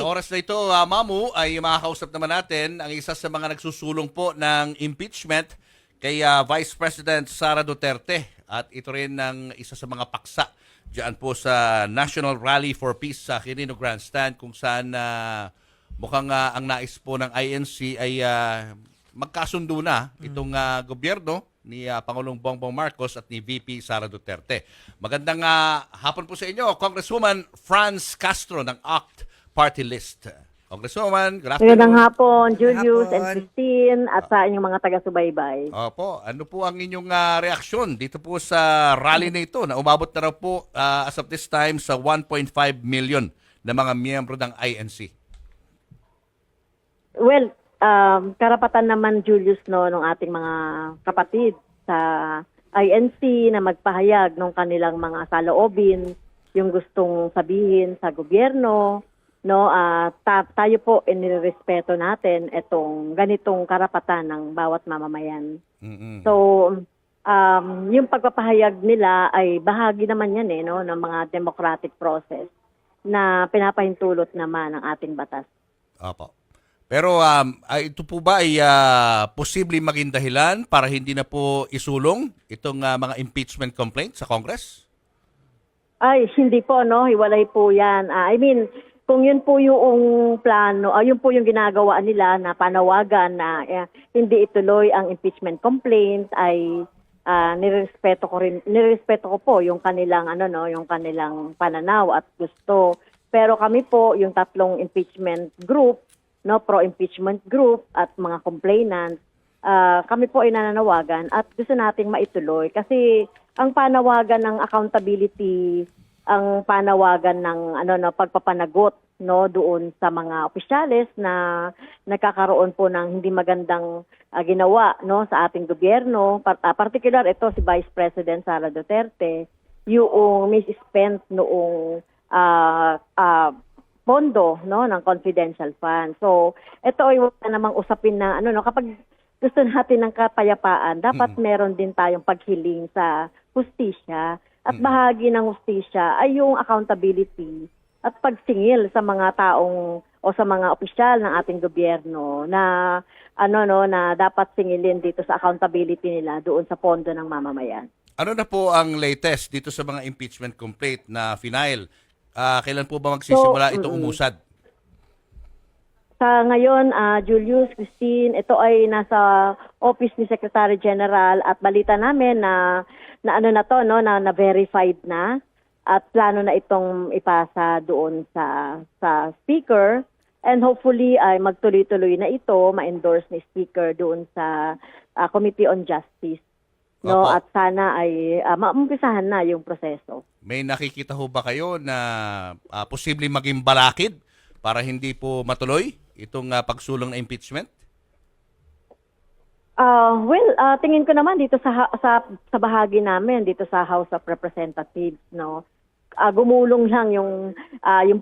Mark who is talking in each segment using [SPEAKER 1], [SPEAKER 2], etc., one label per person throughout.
[SPEAKER 1] oras na ito, Mamu, ay makakausap naman natin ang isa sa mga nagsusulong po ng impeachment kay Vice President Sara Duterte. At ito rin ang isa sa mga paksa diyan po sa National Rally for Peace sa Quirino Grandstand kung saan mukhang ang nais po ng INC ay magkasundo na itong gobyerno ni Pangulong Bongbong Marcos at ni VP Sara Duterte. Magandang hapon po sa inyo, Congresswoman Franz Castro ng ACT Party List. Congresswoman, good afternoon.
[SPEAKER 2] Magandang hapon, Julius
[SPEAKER 3] hapon.
[SPEAKER 2] and Christine at sa inyong mga taga-subaybay.
[SPEAKER 1] Opo, ano po ang inyong reaksyon dito po sa rally na ito na umabot na raw po as of this time sa 1.5 million na mga miyembro ng INC?
[SPEAKER 2] Well, karapatan naman, Julius, no, ng ating mga kapatid sa INC na magpahayag ng kanilang mga saloobin, yung gustong sabihin sa gobyerno, no, tayo po inirespeto natin itong ganitong karapatan ng bawat mamamayan.
[SPEAKER 1] Mm-mm.
[SPEAKER 2] So, yung pagpapahayag nila ay bahagi naman yan no, ng mga democratic process na pinapahintulot naman ng ating batas.
[SPEAKER 1] Opo. Pero ito po ba ay posibleng maging dahilan para hindi na po isulong itong mga impeachment complaints sa Congress?
[SPEAKER 2] Ay, hindi po, no? Hiwalay po yan. I mean, kung yun po yung plano, yun po yung ginagawa nila na panawagan na hindi ituloy ang impeachment complaint, ay nirespeto ko po yung kanilang yung kanilang pananaw at gusto. Pero kami po yung tatlong impeachment group, no, pro-impeachment group at mga complainants, kami po ay nananawagan at gusto nating maituloy kasi ang panawagan ng accountability, ang panawagan ng pagpapanagot, no, doon sa mga opisyales na nagkakaroon po ng hindi magandang ginawa, no, sa ating gobyerno, particular ito si Vice President Sara Duterte, yung misspent noong pondo, no, ng confidential fund. So ito ay wala namang usapin na kapag gusto natin ng kapayapaan, dapat meron din tayong paghiling sa hustisya. At bahagi ng hustisya ay yung accountability at pagsingil sa mga taong o sa mga opisyal ng ating gobyerno na na dapat singilin dito sa accountability nila doon sa pondo ng mamamayan.
[SPEAKER 1] Ano na po ang latest dito sa mga impeachment complaint na final? Kailan po ba magsisimula itong umusad?
[SPEAKER 2] Sa ngayon, Julius, Christine, ito ay nasa office ni Secretary General at balita namin na verified na at plano na itong ipasa doon sa speaker and hopefully ay magtuloy-tuloy na ito, ma-endorse ni speaker doon sa Committee on Justice. No,
[SPEAKER 1] Opo.
[SPEAKER 2] at sana ay maumpisahan na yung proseso.
[SPEAKER 1] May nakikita ho ba kayo na posibleng maging balakid para hindi po matuloy itong pagsulong na impeachment?
[SPEAKER 2] Tingin ko naman dito sa bahagi namin dito sa House of Representatives, no. Gumulong lang yung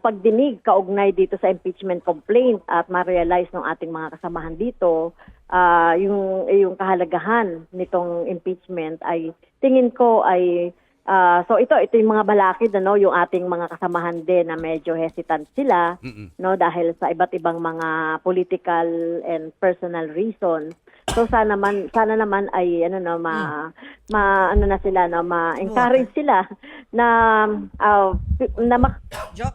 [SPEAKER 2] pagdinig kaugnay dito sa impeachment complaint at ma-realize ng ating mga kasamahan dito yung kahalagahan nitong impeachment ay tingin ko ay so ito yung mga balakid yung ating mga kasamahan din na medyo hesitant sila no dahil sa iba't ibang mga political and personal reasons. So sana naman ay ma-encourage sila na
[SPEAKER 3] Jo,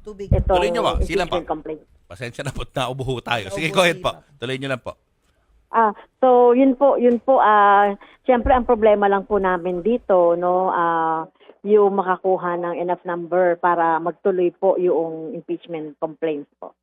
[SPEAKER 3] tubig.
[SPEAKER 2] itong
[SPEAKER 1] Tuloy nyo ba? Silang pa.
[SPEAKER 2] impeachment complaint.
[SPEAKER 1] Pasensya na po, naubo ho tayo. Sige, go ahead po. Tuloy nyo lang po.
[SPEAKER 2] So yun po siyempre ang problema lang po namin dito no yung makakuha ng enough number para magtuloy po yung impeachment complaints po.